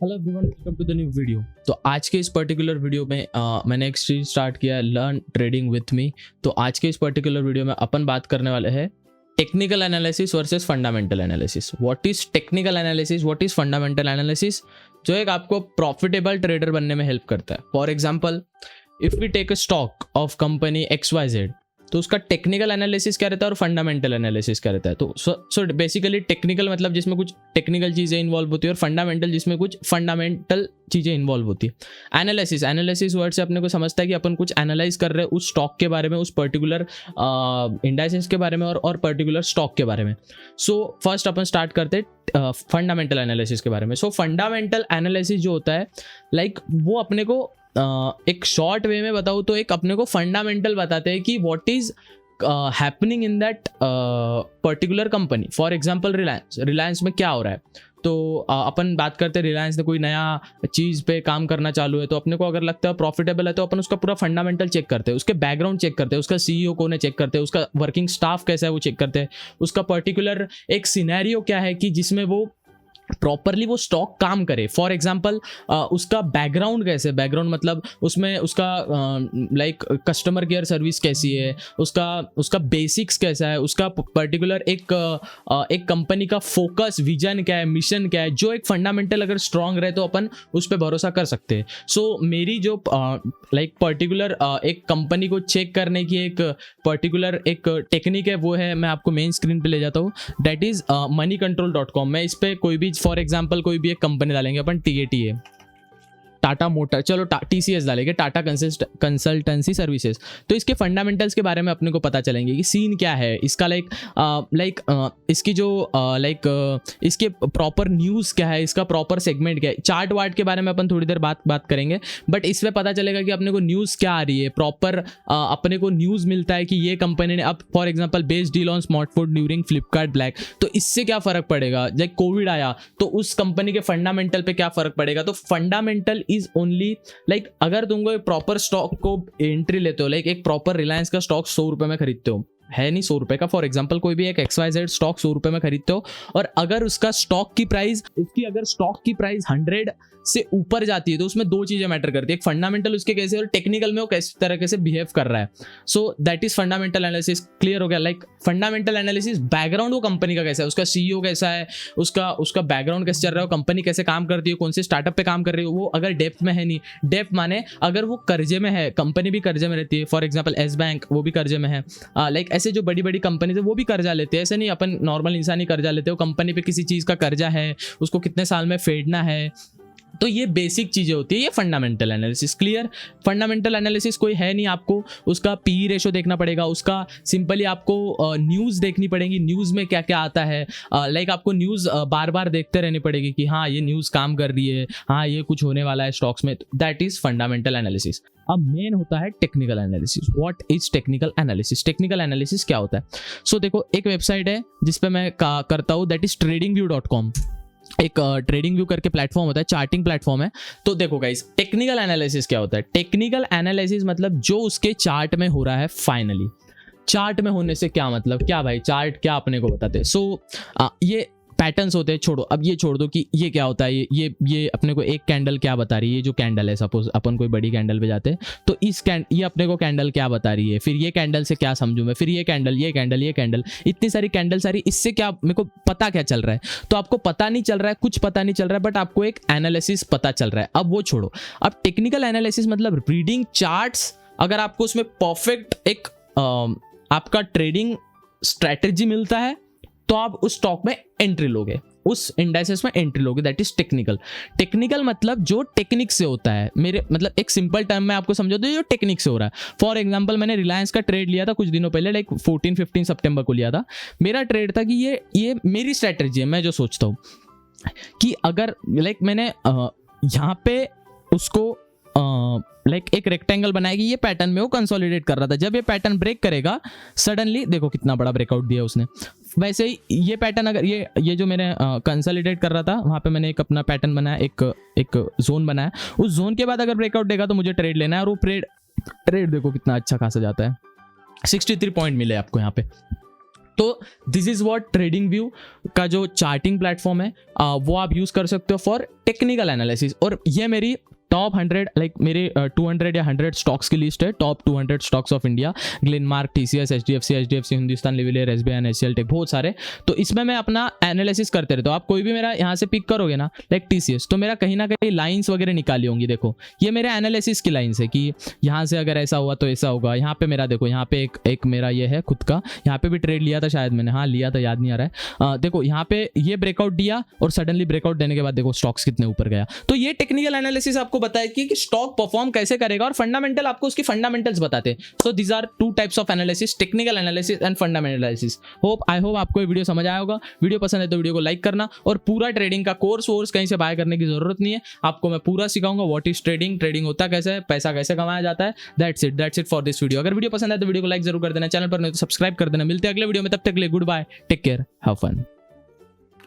Hello everyone, welcome to the new video. तो आज के इस पर्टिकुलर वीडियो में मैंने एक सीरीज स्टार्ट किया है, लर्न ट्रेडिंग विथ मी। तो आज के इस पर्टिकुलर वीडियो में अपन बात करने वाले हैं technical analysis versus fundamental analysis. What is technical analysis, what is fundamental analysis, जो एक आपको प्रॉफिटेबल ट्रेडर बनने में हेल्प करता है। For example, if we take a stock of company XYZ, तो उसका टेक्निकल एनालिसिस क्या रहता है और फंडामेंटल एनालिसिस क्या रहता है। तो सो बेसिकली टेक्निकल मतलब जिसमें कुछ टेक्निकल चीज़ें इन्वॉल्व होती है और फंडामेंटल जिसमें कुछ फंडामेंटल चीज़ें इन्वॉल्व होती है। एनालिसिस वर्ड से अपने को समझता है कि अपन कुछ एनालाइज कर रहे हैं उस स्टॉक के बारे में, उस पर्टिकुलर इंडाइसेस के बारे में और पर्टिकुलर स्टॉक के बारे में। सो फर्स्ट अपन स्टार्ट करते हैं फंडामेंटल एनालिसिस के बारे में। सो फंडामेंटल एनालिसिस जो होता है, लाइक वो अपने को एक शॉर्ट वे में बताऊँ तो एक अपने को फंडामेंटल बताते हैं कि what is happening in that particular company. For example Reliance में क्या हो रहा है। तो अपन बात करते हैं रिलायंस ने कोई नया चीज़ पे काम करना चालू है, तो अपने को अगर लगता है प्रॉफिटेबल है तो अपन उसका पूरा फंडामेंटल चेक करते हैं, उसके बैकग्राउंड चेक करते हैं, उसका CEO कौन है चेक करते हैं, उसका वर्किंग स्टाफ कैसा है वो चेक करते हैं, उसका पर्टिकुलर एक सिनेरियो क्या है कि जिसमें वो प्रॉपरली वो स्टॉक काम करे। फॉर एग्जाम्पल उसका बैकग्राउंड कैसे, बैकग्राउंड मतलब उसमें उसका लाइक कस्टमर केयर सर्विस कैसी है, उसका बेसिक्स कैसा है, उसका पर्टिकुलर एक कंपनी का फोकस, विजन क्या है, मिशन क्या है। जो एक फंडामेंटल अगर स्ट्रांग रहे तो अपन उस पर भरोसा कर सकते हैं। सो मेरी जो लाइक पर्टिकुलर एक कंपनी को चेक करने की एक पर्टिकुलर एक टेक्निक है, वो है, मैं आपको मेन स्क्रीन पे ले जाता हूँ, दैट इज moneycontrol.com। मैं इस पर कोई भी फॉर एग्जाम्पल कोई भी एक कंपनी डालेंगे अपन, TATA, टाटा मोटर, चलो TCS डालेंगे, टाटा कंसल्टेंसी सर्विसेज। तो इसके फंडामेंटल्स के बारे में अपने को पता चलेंगे कि सीन क्या है इसका, इसकी जो इसके प्रॉपर न्यूज़ क्या है, इसका प्रॉपर सेगमेंट क्या है। चार्ट वार्ट के बारे में अपन थोड़ी देर बात करेंगे, बट इसमें पता चलेगा कि अपने को न्यूज़ क्या आ रही है। प्रॉपर अपने को न्यूज़ मिलता है कि ये कंपनी ने अब for example based deal on smartphone during Flipkart black, तो इससे क्या फ़र्क पड़ेगा। लाइक कोविड आया तो उस कंपनी के फंडामेंटल पे क्या फ़र्क पड़ेगा। तो फंडामेंटल इज ओनली लाइक अगर तुमको एक प्रॉपर स्टॉक को एंट्री लेते हो, लाइक एक प्रॉपर रिलायंस का स्टॉक 100 रुपए में खरीदते हो, है नहीं 100 रुपए का, फॉर एग्जांपल कोई भी एक XYZ स्टॉक 100 रुपए में खरीदते हो, और अगर उसका स्टॉक की प्राइस 100 से ऊपर जाती है तो उसमें दो चीजें मैटर करती है, एक फंडामेंटल उसके कैसे और टेक्निकल में वो किस तरह से बिहेव कर रहा है। So that is fundamental analysis. Clear हो गया। लाइक फंडामेंटल एनालिसिस, बैकग्राउंड वो कंपनी का कैसा है, उसका CEO कैसा है, उसका बैकग्राउंड कैसे चल रहा है, कंपनी कैसे काम करती है, कौन से स्टार्टअप पे काम कर रही है, वो अगर डेप्थ में है। नहीं डेप्थ माने अगर वो कर्जे में है, कंपनी भी कर्जे में रहती है, फॉर एग्जाम्पल एस बैंक वो भी कर्जे में है। लाइक ऐसे जो बड़ी बड़ी कंपनीज है वो भी कर्जा लेते हैं, ऐसे नहीं अपन नॉर्मल इंसान ही कर्जा लेते हो। कंपनी पे किसी चीज़ का कर्जा है, उसको कितने साल में फेडना है। तो ये बेसिक चीज़ें होती है, ये fundamental analysis. Clear. Fundamental analysis कोई है नहीं, आपको उसका PE रेशो देखना पड़ेगा, उसका सिंपली आपको न्यूज़ देखनी पड़ेगी, न्यूज़ में क्या क्या आता है। लाइक आपको न्यूज़ बार बार देखते रहनी पड़ेगी कि हाँ ये न्यूज़ काम कर रही है, हाँ ये कुछ होने वाला है स्टॉक्स में। That is fundamental analysis. अब मेन होता है technical analysis. What is technical analysis. Technical analysis क्या होता है। सो देखो, एक वेबसाइट है जिसपे मैं करता हूँ, दैट इज tradingview.com। एक ट्रेडिंग व्यू करके प्लेटफॉर्म होता है, चार्टिंग प्लेटफॉर्म है। तो देखो गाइस, टेक्निकल एनालिसिस क्या होता है। टेक्निकल एनालिसिस मतलब जो उसके चार्ट में हो रहा है फाइनली। चार्ट में होने से क्या मतलब, क्या भाई चार्ट क्या अपने को बताते हैं। सो ये पैटर्न्स होते हैं, छोड़ो अब ये छोड़ दो कि ये क्या होता है। ये अपने को एक कैंडल क्या बता रही है, ये जो कैंडल है, सपोज अपन कोई बड़ी कैंडल पे जाते हैं तो ये अपने को कैंडल क्या बता रही है, फिर ये कैंडल से क्या समझूं मैं, फिर ये कैंडल, इतनी सारी कैंडल सारी, इससे क्या मेरे को पता क्या चल रहा है। तो आपको पता नहीं चल रहा है, कुछ पता नहीं चल रहा है, बट आपको एक एनालिसिस पता चल रहा है। अब वो छोड़ो, अब टेक्निकल एनालिसिस मतलब रीडिंग चार्ट्स। अगर आपको उसमें परफेक्ट एक आपका ट्रेडिंग स्ट्रैटेजी मिलता है तो आप उस स्टॉक में एंट्री लोगे, उस इंडाइसेस में एंट्री लोगे। That is technical. टेक्निकल मतलब जो टेक्निक से होता है। मेरे मतलब एक सिंपल टर्म में आपको समझो तो जो टेक्निक से हो रहा है। फॉर एग्जांपल मैंने रिलायंस का ट्रेड लिया था कुछ दिनों पहले, लाइक 14-15 सितंबर को लिया था। मेरा ट्रेड था कि ये मेरी स्ट्रैटेजी है। मैं जो सोचता हूँ कि अगर लाइक मैंने यहाँ पे उसको लाइक एक रेक्टेंगल बनाया कि ये पैटर्न में वो कंसोलिडेट कर रहा था। जब ये पैटर्न ब्रेक करेगा, सडनली देखो कितना बड़ा ब्रेकआउट दिया उसने। वैसे ही ये पैटर्न अगर ये जो मैंने कंसोलिडेट कर रहा था, वहाँ पे मैंने एक अपना पैटर्न बनाया, एक जोन बनाया। उस जोन के बाद अगर ब्रेकआउट देगा तो मुझे ट्रेड लेना है, और वो ट्रेड देखो कितना अच्छा खासा जाता है। 63 पॉइंट मिले आपको यहाँ पे। तो this is what trading view का जो चार्टिंग प्लेटफॉर्म है वो आप यूज कर सकते हो फॉर टेक्निकल एनालिसिस। और ये मेरी टॉप 100 लाइक मेरे 200 या 100 स्टॉक्स की लिस्ट है, top 200 stocks of India, Glenmark, TCS, HDFC, Hindustan Lever, SBI, HCL tech, बहुत सारे। तो इसमें मैं अपना एनालिसिस करते रहता हूँ। आप कोई भी मेरा यहाँ से पिक करोगे ना, लाइक टीसीएस, तो मेरा कहीं ना कहीं लाइंस वगैरह निकाली होंगी। देखो ये मेरे एनालिसिस की लाइंस है कि यहाँ से अगर ऐसा हुआ तो ऐसा होगा। यहाँ पे मेरा देखो, यहाँ पे एक मेरा ये है खुद का, यहाँ पे भी ट्रेड लिया था शायद मैंने, हाँ लिया था, याद नहीं आ रहा है। देखो यहाँ पे ये ब्रेकआउट दिया और सडनली ब्रेकआउट देने के बाद देखो स्टॉक्स कितने ऊपर गया। तो ये टेक्निकल एनालिसिस आपको बताया कि स्टॉक परफॉर्म कैसे करेगा, और फंडामेंटल आपको उसकी फंडामेंटल्स बताते हैं। So these are two types of analysis, technical analysis and fundamental analysis. I hope आपको ये वीडियो समझ आया होगा। वीडियो पसंद है तो वीडियो को लाइक करना, और पूरा ट्रेडिंग का कोर्स कहीं से बाय करने की जरूरत नहीं है। आपको मैं पूरा सिखाऊंगा व्हाट इज ट्रेडिंग, ट्रेडिंग होता कैसे है, पैसा कैसे कमाया जाता है। That's it for this video. अगर वीडियो पसंद है तो वीडियो को लाइक जरूर कर देना, चैनल पर नहीं तो सब्सक्राइब कर देना। मिलते हैं अगले वीडियो में, तब तक के लिए good bye, take care, have fun.